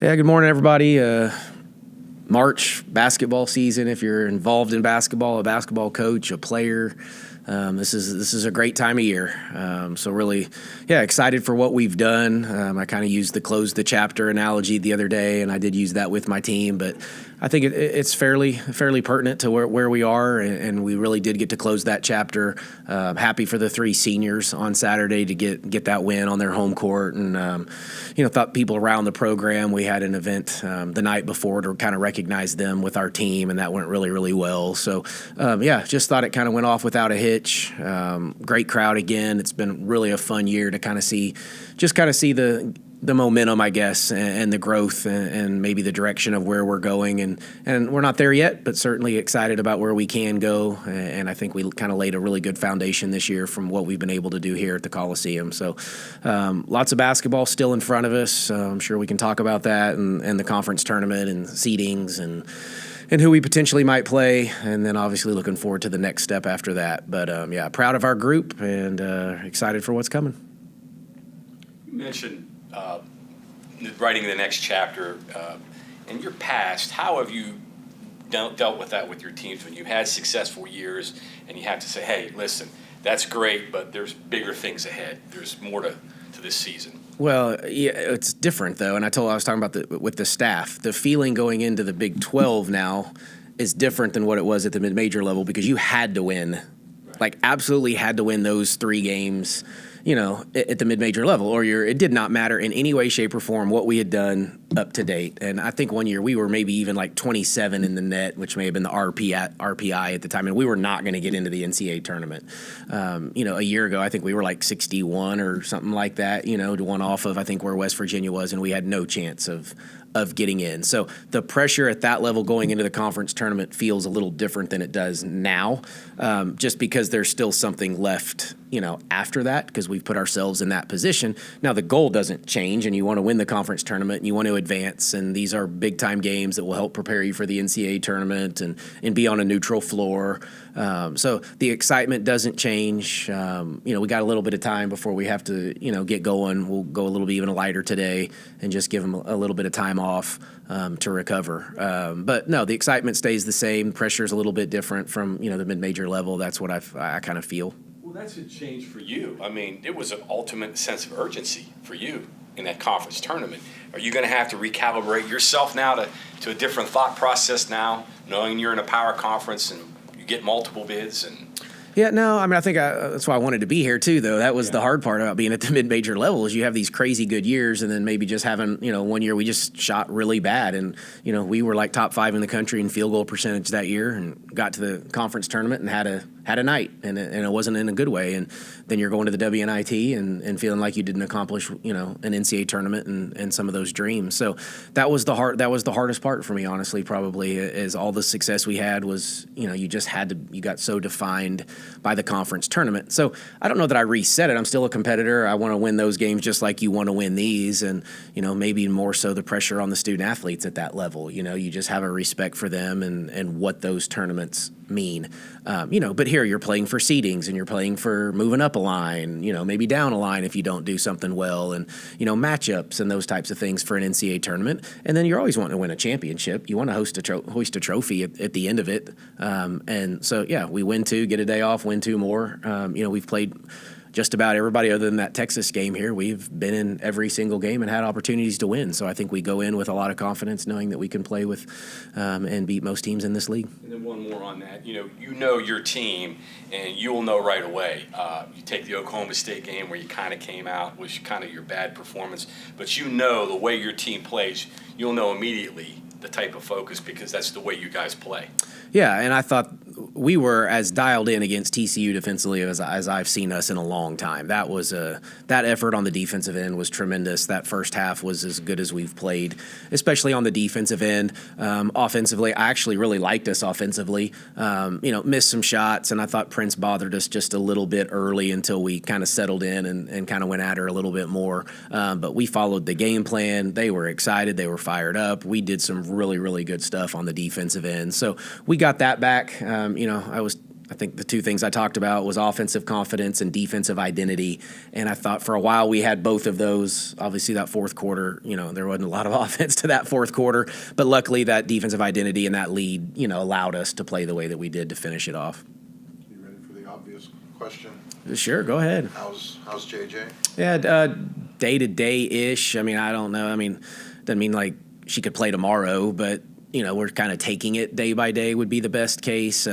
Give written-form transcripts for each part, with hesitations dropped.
Yeah, good morning, everybody. March basketball season. If you're involved in basketball, a basketball coach, a player, this is a great time of year. So really, excited for what we've done. I kind of used the close the chapter analogy the other day, and I did use that with my team. But I think it's fairly pertinent to where we are, and we really did get to close that chapter. Happy for the three seniors on Saturday to get that win on their home court, and thought people around the program. We had an event the night before to kind of recognize them with our team, and that went really well. So just thought it kind of went off without a hitch. Great crowd again. It's been really a fun year to kind of see the momentum, I guess, and the growth and maybe the direction of where we're going. And we're not there yet, but certainly excited about where we can go. And I think we kind of laid a really good foundation this year from what we've been able to do here at the Coliseum. So lots of basketball still in front of us. I'm sure we can talk about that and the conference tournament and seedings and who we potentially might play, and then obviously looking forward to the next step after that. But proud of our group and excited for what's coming. You mentioned writing the next chapter. In your past, how have you dealt with that with your teams when you had successful years and you have to say, hey, listen, that's great, but there's bigger things ahead. There's more to this season. Well, yeah, it's different, though, and I was talking about with the staff. The feeling going into the Big 12 now is different than what it was at the mid-major level because you had to win. Right. Like, absolutely had to win those 3 games, at the mid-major level, or it did not matter in any way, shape, or form what we had done up to date. And I think one year we were maybe even like 27 in the net, which may have been the RPI at the time, and we were not going to get into the NCAA tournament. A year ago, I think we were like 61 or something like that, to one off of, I think, where West Virginia was, and we had no chance of getting in. So the pressure at that level going into the conference tournament feels a little different than it does now, just because there's still something left, after that, because we've put ourselves in that position. Now the goal doesn't change, and you want to win the conference tournament and you want to advance, and these are big time games that will help prepare you for the NCAA tournament and be on a neutral floor. So the excitement doesn't change. We got a little bit of time before we have to, get going. We'll go a little bit even lighter today and just give them a little bit of time off to recover. But no, the excitement stays the same. Pressure is a little bit different from, the mid-major level. That's what I kind of feel. Well, that's a change for you. I mean, it was an ultimate sense of urgency for you in that conference tournament. Are you going to have to recalibrate yourself now to a different thought process now, knowing you're in a power conference and you get multiple bids? Yeah, no, I mean, I think that's why I wanted to be here, too, though. That was the hard part about being at the mid-major level is you have these crazy good years and then maybe just having, one year we just shot really bad. And, we were like top 5 in the country in field goal percentage that year and got to the conference tournament and had a night, and it wasn't in a good way. And then you're going to the WNIT and feeling like you didn't accomplish, an NCAA tournament and some of those dreams. So that was the hardest part for me, honestly, probably, is all the success we had was, you got so defined by the conference tournament. So I don't know that I reset it. I'm still a competitor. I want to win those games just like you want to win these. And, maybe more so the pressure on the student athletes at that level. You just have a respect for them and what those tournaments mean. But here you're playing for seedings and you're playing for moving up a line, maybe down a line if you don't do something well, and, matchups and those types of things for an NCAA tournament. And then you're always wanting to win a championship. You want to hoist a trophy at the end of it. And so, we win 2, get a day off, win 2 more. We've played just about everybody other than that Texas game here. We've been in every single game and had opportunities to win. So I think we go in with a lot of confidence knowing that we can play with and beat most teams in this league. And then one more on that. You know your team, and you will know right away. You take the Oklahoma State game where you kind of came out, was kind of your bad performance. But the way your team plays, you'll know immediately the type of focus because that's the way you guys play. Yeah, and I thought we were as dialed in against TCU defensively as I've seen us in a long time. That effort on the defensive end was tremendous. That first half was as good as we've played, especially on the defensive end. Offensively, I actually really liked us offensively. Missed some shots, and I thought Prince bothered us just a little bit early until we kind of settled in and kind of went at her a little bit more. But we followed the game plan. They were excited. They were fired up. We did some really, really good stuff on the defensive end. So we got that back. I was I think the two things I talked about was offensive confidence and defensive identity. And I thought for a while we had both of those. Obviously, that fourth quarter, there wasn't a lot of offense to that fourth quarter. But luckily, that defensive identity and that lead, allowed us to play the way that we did to finish it off. You ready for the obvious question? Sure, go ahead. How's JJ? Yeah, day-to-day-ish. I don't know. Doesn't mean like she could play tomorrow, but we're kind of taking it day by day would be the best case.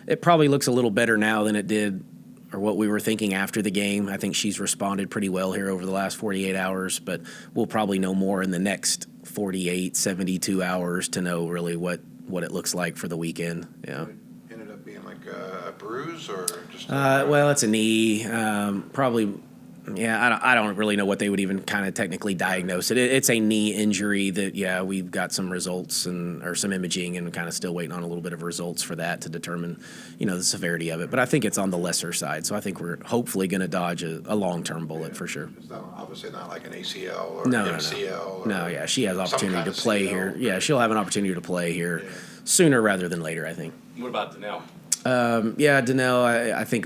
It probably looks a little better now than it did or what we were thinking after the game. I think she's responded pretty well here over the last 48 hours, but we'll probably know more in the next 48, 72 hours to know really what it looks like for the weekend. Yeah. It ended up being like a bruise or just well, it's a knee. Probably. Yeah, I don't really know what they would even kind of technically diagnose it. It's a knee injury that, we've got some results or some imaging and kind of still waiting on a little bit of results for that to determine, the severity of it. But I think it's on the lesser side. So I think we're hopefully going to dodge a long-term bullet for sure. It's not, obviously not like an ACL or No, MCL. No, yeah, she has opportunity to play CL. here. Yeah, she'll have an opportunity to play here sooner rather than later, I think. What about Danelle? Danelle, I think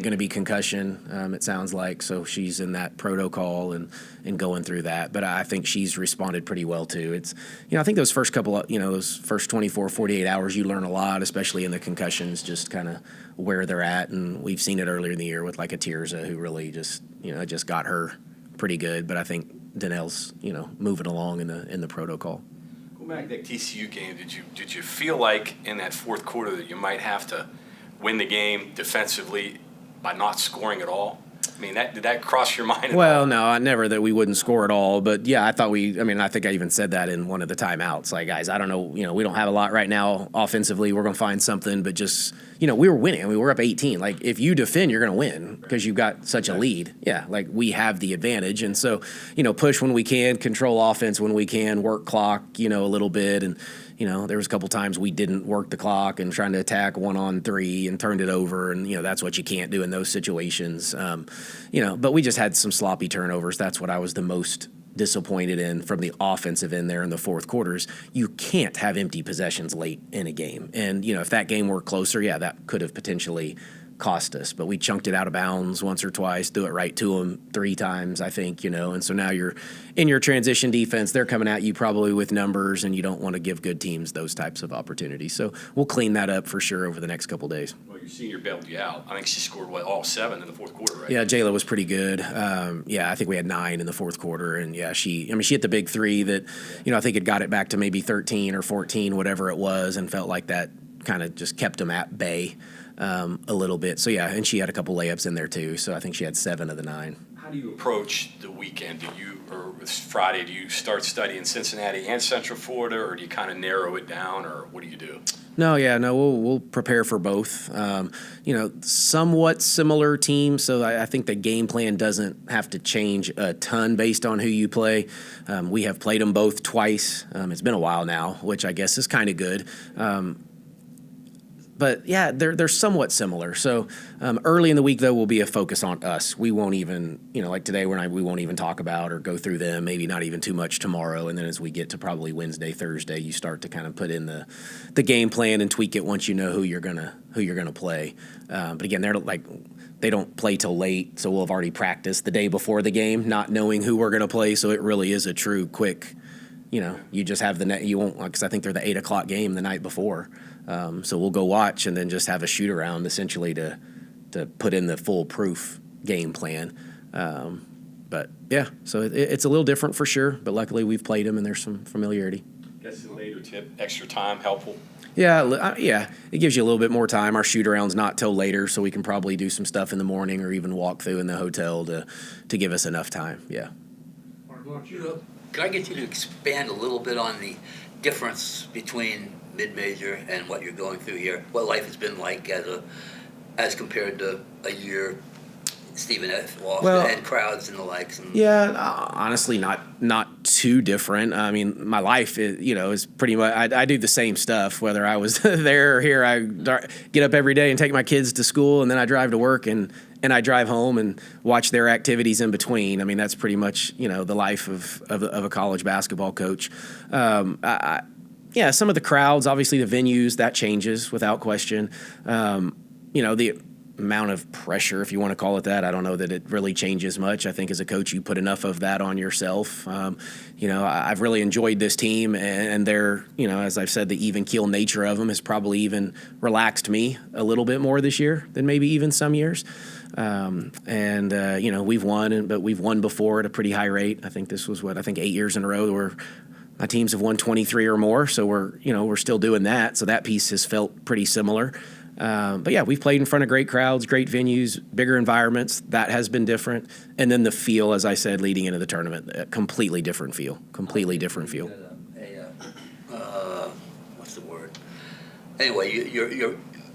going to be concussion. It sounds like so she's in that protocol and going through that. But I think she's responded pretty well too. It's I think those first couple of those first 24, 48 hours you learn a lot, especially in the concussions, just kind of where they're at. And we've seen it earlier in the year with like a Tirza who really just just got her pretty good. But I think Danelle's moving along in the protocol. Back to that TCU game, did you feel like in that fourth quarter that you might have to win the game defensively by not scoring at all? Did that cross your mind at all? Well, no, I never that we wouldn't score at all. But, I thought I think I even said that in one of the timeouts. Like, guys, I don't know, we don't have a lot right now offensively. We're going to find something. But just, we were winning. We were up 18. Like, if you defend, you're going to win because you've got such a lead. Yeah, like, we have the advantage. And so, push when we can, control offense when we can, work clock, a little bit. And, there was a couple times we didn't work the clock and trying to attack 1-on-3 and turned it over. And, that's what you can't do in those situations. But we just had some sloppy turnovers. That's what I was the most disappointed in from the offensive end there in the fourth quarters. You can't have empty possessions late in a game. And, if that game were closer, that could have potentially cost us. But we chunked it out of bounds once or twice, threw it right to them 3 times, I think, And so now you're in your transition defense. They're coming at you probably with numbers, and you don't want to give good teams those types of opportunities. So we'll clean that up for sure over the next couple of days. Well, your senior bailed you out. I think she scored, all 7 in the fourth quarter, right? Yeah, Jayla was pretty good. I think we had 9 in the fourth quarter. And, she hit the big 3 that, I think it got it back to maybe 13 or 14, whatever it was, and felt like that kind of just kept them at bay a little bit. So, and she had a couple layups in there too. So I think she had 7 of the 9. How do you approach the weekend? Or Friday, do you start studying Cincinnati and Central Florida, or do you kind of narrow it down, or what do you do? No, we'll prepare for both. Somewhat similar teams, so I think the game plan doesn't have to change a ton based on who you play. We have played them both twice. It's been a while now, which I guess is kind of good. But they're somewhat similar. So early in the week, though, will be a focus on us. We won't even, like today, we won't even talk about or go through them. Maybe not even too much tomorrow. And then as we get to probably Wednesday, Thursday, you start to kind of put in the game plan and tweak it once you know who you're gonna play. But again, they don't play till late, so we'll have already practiced the day before the game, not knowing who we're gonna play. So it really is a true quick. You just have you won't, because I think they're the 8:00 game the night before. So we'll go watch and then just have a shoot around essentially to put in the foolproof game plan. But so it's a little different for sure. But luckily we've played them and there's some familiarity. Guess the later tip, extra time helpful. Yeah, it gives you a little bit more time. Our shoot around's not till later, so we can probably do some stuff in the morning or even walk through in the hotel to give us enough time. Yeah. Can I get you to expand a little bit on the difference between mid-major and what you're going through here? What life has been like as compared to a year Stephen F. Lost and crowds and the likes? Honestly, not too different. I mean, my life is pretty much. I do the same stuff whether I was there or here. I get up every day and take my kids to school, and then I drive to work and I drive home and watch their activities in between. I mean, that's pretty much the life of a college basketball coach. Some of the crowds, obviously the venues, that changes without question. the amount of pressure, if you want to call it that, I don't know that it really changes much. I think as a coach, you put enough of that on yourself. I've really enjoyed this team, and they're, as I've said, the even keel nature of them has probably even relaxed me a little bit more this year than maybe even some years. We've won, but we've won before at a pretty high rate. I think this was 8 years in a row where my teams have won 23 or more. So we're still doing that. So that piece has felt pretty similar. But yeah, we've played in front of great crowds, great venues, bigger environments. That has been different. And then the feel, as I said, leading into the tournament, a completely different feel. What's the word? Anyway,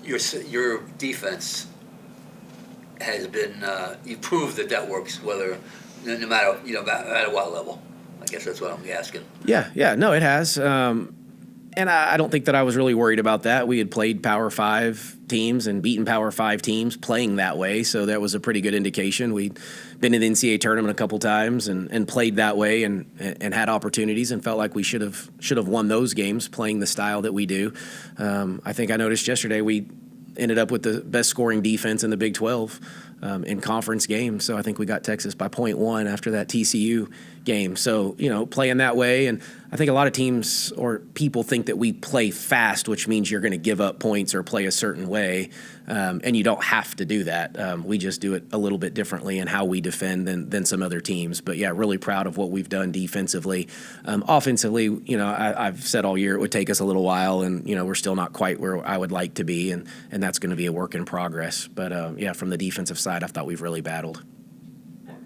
your defense has been. You proved that works, whether no matter what level. I guess that's what I'm asking. Yeah, no, it has. And I don't think that I was really worried about that. We had played Power 5 teams and beaten Power 5 teams playing that way, so that was a pretty good indication. We'd been in the NCAA tournament a couple times and played that way and had opportunities and felt like we should have won those games playing the style that we do. I think I noticed yesterday we ended up with the best scoring defense in the Big 12 in conference games. So I think we got Texas by 0.1 after that TCU game. So, playing that way. And I think a lot of teams or people think that we play fast, which means you're going to give up points or play a certain way. And you don't have to do that. We just do it a little bit differently in how we defend than some other teams. But yeah, really proud of what we've done defensively. Offensively, I've said all year it would take us a little while, and we're still not quite where I would like to be, and that's going to be a work in progress. But yeah, from the defensive side, I thought we've really battled.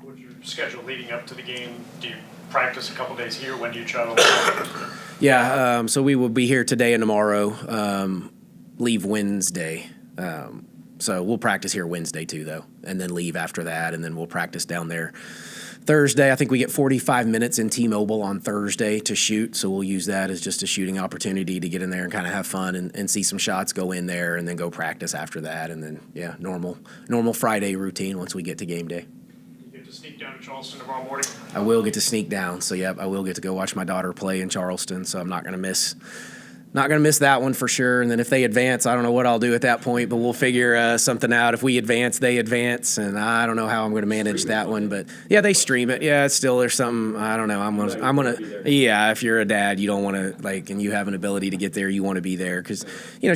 What's your schedule leading up to the game? Do you practice a couple days here? When do you travel? Yeah, so we will be here today and tomorrow. Leave Wednesday. So we'll practice here Wednesday too, though, and then leave after that, and then we'll practice down there Thursday. I think we get 45 minutes in T-Mobile on Thursday to shoot, so we'll use that as just a shooting opportunity to get in there and kind of have fun and see some shots go in there, and then go practice after that, and then, yeah, normal Friday routine once we get to game day. You get to sneak down to Charleston tomorrow morning? I will get to sneak down, so yeah, I will get to go watch my daughter play in Charleston, so I'm not going to miss that one for sure. And then if they advance, I don't know what I'll do at that point, but we'll figure something out. If we advance, they advance, and I don't know how I'm going to manage that one. But yeah, they stream it. Yeah, it's still there's something I don't know. I'm gonna. Yeah, if you're a dad, you don't want to and you have an ability to get there, you want to be there because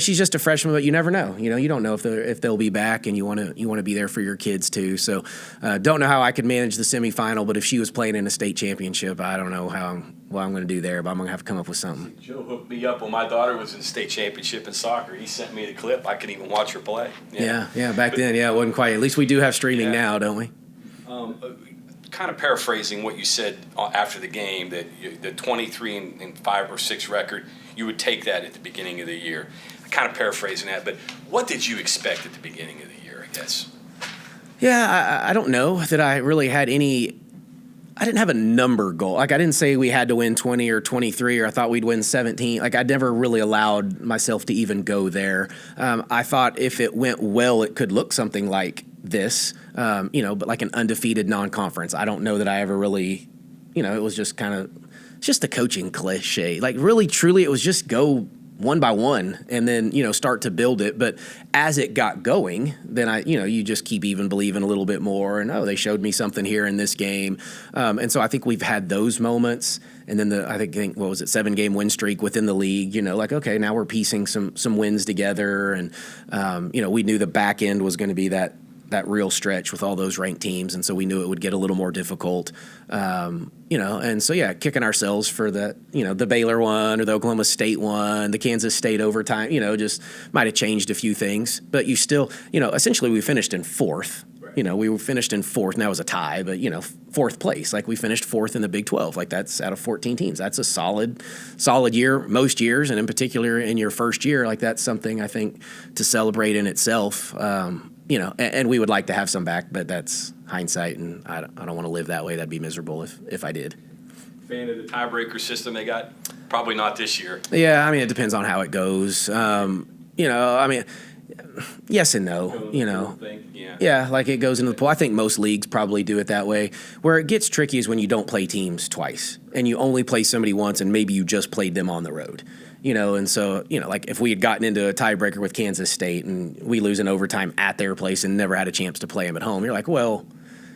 she's just a freshman, but you never know. You don't know if they'll be back, and you want to be there for your kids too. So don't know how I could manage the semifinal, but if she was playing in a state championship, I don't know what I'm going to do there, but I'm going to have to come up with something. Joe hooked me up when my daughter was in state championship in soccer. He sent me the clip. I could even watch her play. Yeah, back then, it wasn't quite. At least we do have streaming now, don't we? Kind of paraphrasing what you said after the game, that the 23 and 5 or 6 record, you would take that at the beginning of the year. Kind of paraphrasing that, but what did you expect at the beginning of the year, I guess? Yeah, I don't know that I really had any. I didn't have a number goal. I didn't say we had to win 20 or 23, or I thought we'd win 17. I never really allowed myself to even go there. I thought if it went well, it could look something like this, but like an undefeated non-conference. I don't know that I ever really, it was just just a coaching cliche. Really, truly, it was just go one by one and then, start to build it. But as it got going, then you just keep even believing a little bit more. And, they showed me something here in this game. And so I think we've had those moments. And then I think 7-game win streak within the league, okay, now we're piecing some wins together. And, we knew the back end was going to be that real stretch with all those ranked teams. And so we knew it would get a little more difficult, and so, yeah, kicking ourselves for the Baylor one or the Oklahoma State one, the Kansas State overtime, just might have changed a few things. But you still, essentially we finished in 4th. Right. We finished in 4th, and that was a tie, but, 4th place. We finished 4th in the Big 12. That's out of 14 teams. That's a solid year most years, and in particular in your first year. That's something I think to celebrate in itself. And we would like to have some back, but that's hindsight, and I don't want to live that way. That'd be miserable if I did. Fan of the tiebreaker system they got? Probably not this year. Yeah, it depends on how it goes. Yes and no, you know. Yeah. Yeah, like it goes into the pool. I think most leagues probably do it that way. Where it gets tricky is when you don't play teams twice and you only play somebody once and maybe you just played them on the road. You know, and so, you know, like if we had gotten into a tiebreaker with Kansas State and we lose in overtime at their place and never had a chance to play them at home, you're like, well,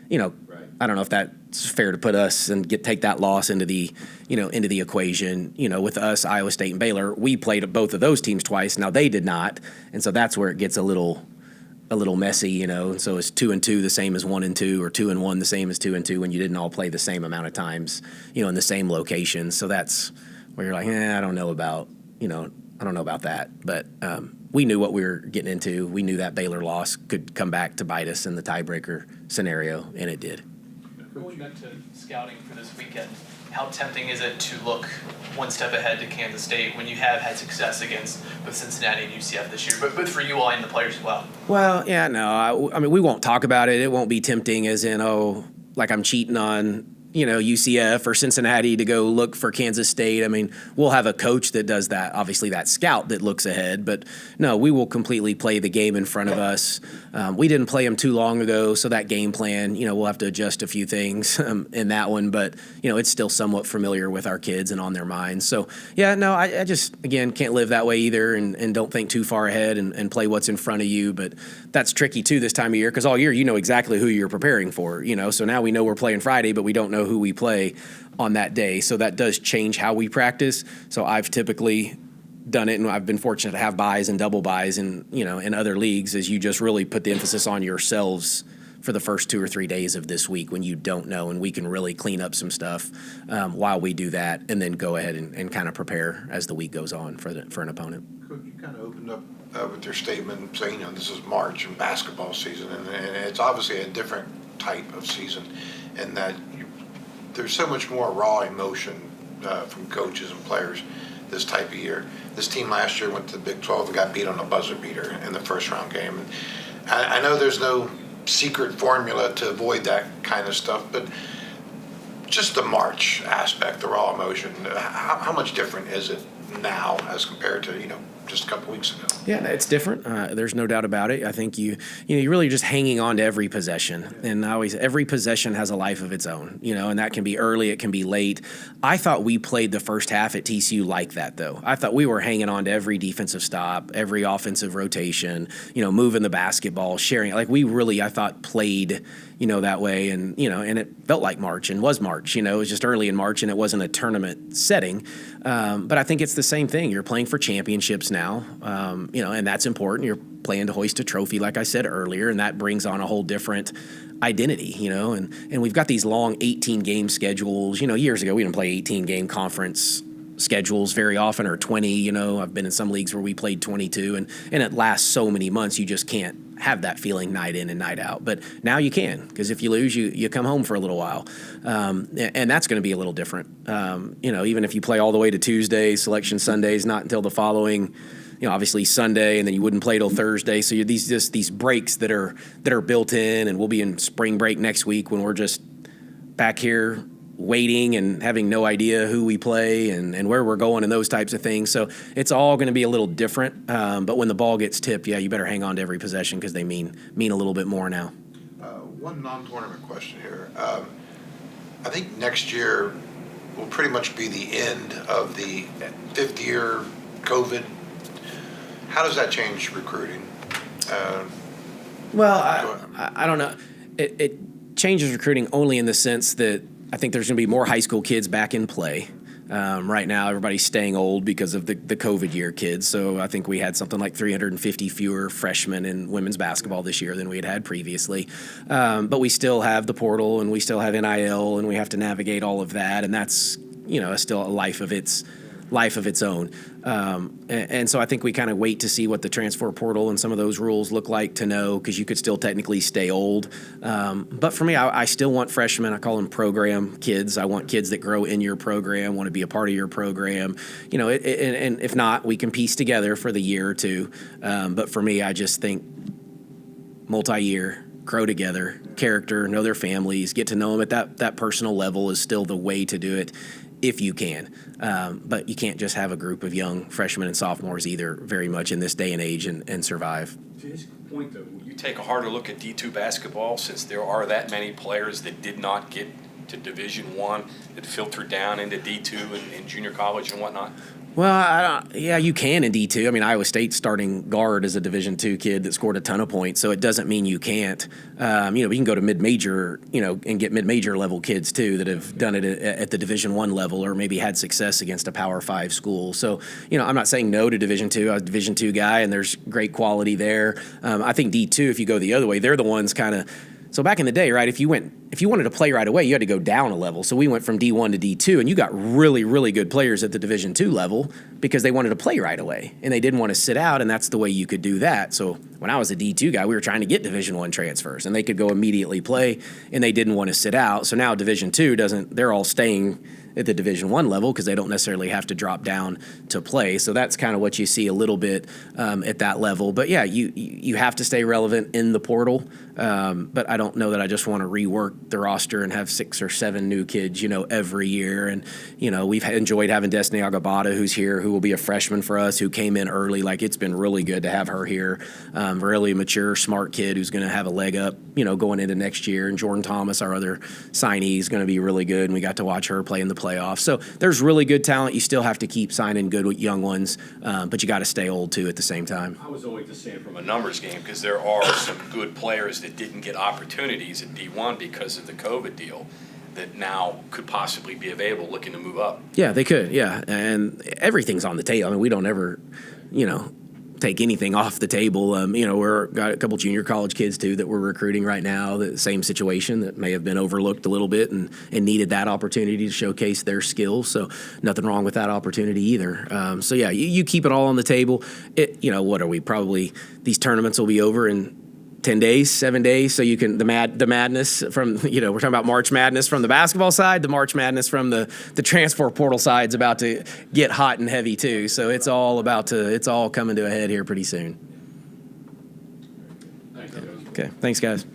you know, I don't know if that's fair to put us and take that loss into the, you know, into the equation. You know, with us, Iowa State and Baylor, we played both of those teams twice. Now they did not, and so that's where it gets a little messy. You know, and so is 2-2 the same as 1-2, or 2-1 the same as 2-2 when you didn't all play the same amount of times, you know, in the same location. So that's where you're like, I don't know about, you know, I don't know about that, but. We knew what we were getting into. We knew that Baylor loss could come back to bite us in the tiebreaker scenario, and it did. Going back to scouting for this weekend, how tempting is it to look one step ahead to Kansas State when you have had success against both Cincinnati and UCF this year, but for you all and the players as well? Well, yeah, no. I mean, we won't talk about it. It won't be tempting as in, oh, like I'm cheating on, you know, UCF or Cincinnati to go look for Kansas State. I mean, we'll have a coach that does that, obviously that scout that looks ahead, but no, we will completely play the game in front of us. We didn't play them too long ago, so that game plan, you know, we'll have to adjust a few things in that one, but, you know, it's still somewhat familiar with our kids and on their minds. So, yeah, no, I just, again, can't live that way either and don't think too far ahead and play what's in front of you, but that's tricky too this time of year because all year you know exactly who you're preparing for, you know, so now we know we're playing Friday, but we don't know who we play on that day. So that does change how we practice. So I've typically done it, and I've been fortunate to have buys and double buys and, you know, in other leagues, is you just really put the emphasis on yourselves for the first 2 or 3 days of this week when you don't know, and we can really clean up some stuff while we do that, and then go ahead and kind of prepare as the week goes on for an opponent. Coach, you kind of opened up with your statement saying, you know, this is March and basketball season, and it's obviously a different type of season, and that there's so much more raw emotion from coaches and players this type of year. This team last year went to the Big 12 and got beat on a buzzer beater in the first round game. And I know there's no secret formula to avoid that kind of stuff, but just the March aspect, the raw emotion, how much different is it now as compared to, you know, just a couple weeks ago? Yeah, it's different. There's no doubt about it. I think you're really just hanging on to every possession, and every possession has a life of its own, you know, and that can be early, it can be late. I thought we played the first half at TCU like that, though. I thought we were hanging on to every defensive stop, every offensive rotation, you know, moving the basketball, sharing. Like we really, I thought, played, you know, that way, and you know, and it felt like March and was March. You know, it was just early in March, and it wasn't a tournament setting. But I think it's the same thing. You're playing for championships now, you know, and that's important. You're playing to hoist a trophy, like I said earlier, and that brings on a whole different identity, you know. And we've got these long 18-game schedules. You know, years ago we didn't play 18-game conference schedules very often, or 20. You know, I've been in some leagues where we played 22, and it lasts so many months. You just can't have that feeling night in and night out. But now you can, because if you lose, you come home for a little while, and that's going to be a little different. You know, even if you play all the way to Tuesday, selection Sunday's not until the following, you know, obviously Sunday, and then you wouldn't play till Thursday. So you're these breaks that are built in, and we'll be in spring break next week when we're just back here waiting and having no idea who we play and where we're going and those types of things. So it's all going to be a little different. But when the ball gets tipped, yeah, you better hang on to every possession because they mean a little bit more now. One non-tournament question here. I think next year will pretty much be the end of the fifth year COVID. How does that change recruiting? Well, I don't know. It changes recruiting only in the sense that I think there's going to be more high school kids back in play. Right now, everybody's staying old because of the COVID year kids. So I think we had something like 350 fewer freshmen in women's basketball this year than we had previously. But we still have the portal, and we still have NIL, and we have to navigate all of that. And that's, you know, still a life of its own. And so I think we kind of wait to see what the transfer portal and some of those rules look like to know, because you could still technically stay old. But for me, I still want freshmen. I call them program kids. I want kids that grow in your program, want to be a part of your program. You know, and if not, we can piece together for the year or two. But for me, I just think multi-year, grow together, character, know their families, get to know them at that personal level is still the way to do it. if you can. But you can't just have a group of young freshmen and sophomores either, very much in this day and age, and survive. To his point, though, will you take a harder look at D2 basketball since there are that many players that did not get to Division I that filtered down into D2 and junior college and whatnot? Well, yeah, you can in D2. I mean, Iowa State's starting guard is a Division II kid that scored a ton of points, so it doesn't mean you can't. We can go to mid-major, and get mid-major level kids too that have done it at the Division I level or maybe had success against a Power 5 school. So, I'm not saying no to Division II. I was a Division II guy, and there's great quality there. I think D2, if you go the other way, they're the ones kind of. So back in the day, right, if you wanted to play right away, you had to go down a level. So we went from D1 to D2, and you got really, really good players at the Division II level because they wanted to play right away, and they didn't want to sit out, and that's the way you could do that. So when I was a D2 guy, we were trying to get Division I transfers, and they could go immediately play, and they didn't want to sit out. So now Division II they're all staying at the Division I level because they don't necessarily have to drop down to play. So that's kind of what you see a little bit at that level. But yeah, you have to stay relevant in the portal. But I don't know that I just want to rework the roster and have 6 or 7 new kids, every year. And, we've enjoyed having Destiny Agabata, who's here, who will be a freshman for us, who came in early. Like, it's been really good to have her here. Really mature, smart kid who's going to have a leg up, going into next year. And Jordan Thomas, our other signee, is going to be really good. And we got to watch her play in the playoffs. So there's really good talent. You still have to keep signing good young ones, but you got to stay old too at the same time. I was always just saying from a numbers game because there are some good players that didn't get opportunities at D1 because of the COVID deal that now could possibly be available looking to move up. Yeah, they could. Yeah, and everything's on the table. I mean, we don't ever, take anything off the table. We're got a couple junior college kids too that we're recruiting right now. The same situation that may have been overlooked a little bit and needed that opportunity to showcase their skills. So nothing wrong with that opportunity either. So yeah, you keep it all on the table. What are we probably? These tournaments will be over in 10 days, 7 days, so you can the madness from we're talking about March Madness from the basketball side, the March Madness from the transfer portal side's about to get hot and heavy too. So it's all coming to a head here pretty soon. Thanks, Okay, thanks guys.